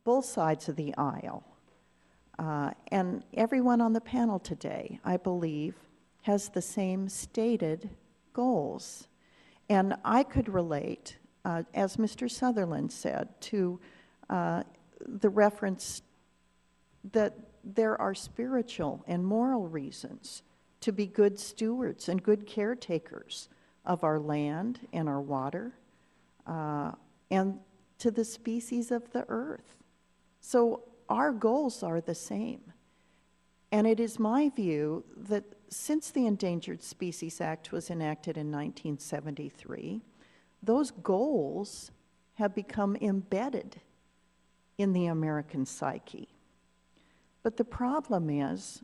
both sides of the aisle. And everyone on the panel today, I believe, has the same stated goals. And I could relate, as Mr. Sutherland said, to the reference that there are spiritual and moral reasons to be good stewards and good caretakers of our land and our water, and to the species of the earth. So our goals are the same. And it is my view that since the Endangered Species Act was enacted in 1973, those goals have become embedded in the American psyche. But the problem is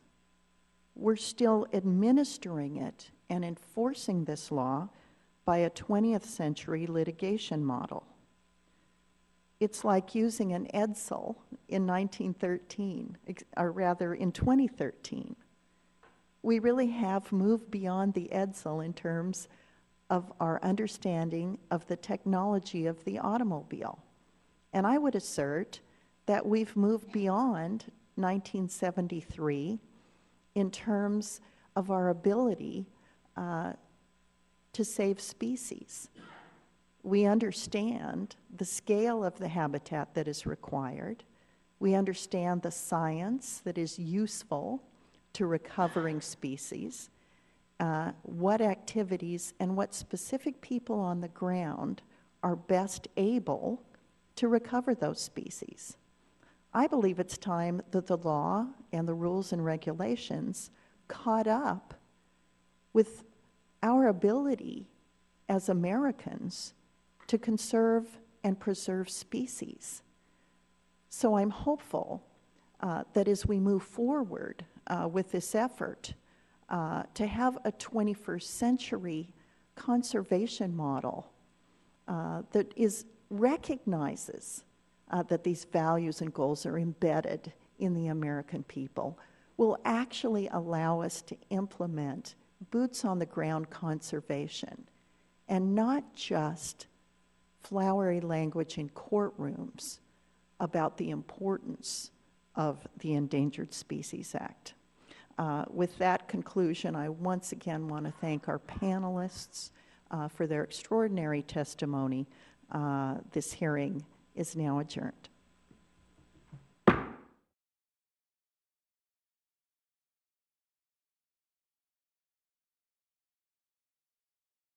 we're still administering it and enforcing this law by a 20th century litigation model. It's like using an edsel in 1913, or rather in 2013. We really have moved beyond the edsel in terms of our understanding of the technology of the automobile. And I would assert that we've moved beyond 1973 in terms of our ability to save species. We understand the scale of the habitat that is required. We understand the science that is useful to recovering species, what activities and what specific people on the ground are best able to recover those species. I believe it's time that the law and the rules and regulations caught up with our ability as Americans to conserve and preserve species. So I'm hopeful that as we move forward with this effort to have a 21st century conservation model that recognizes that these values and goals are embedded in the American people, will actually allow us to implement boots on the ground conservation and not just flowery language in courtrooms about the importance of the Endangered Species Act. With that conclusion, I once again want to thank our panelists for their extraordinary testimony. This hearing is now adjourned.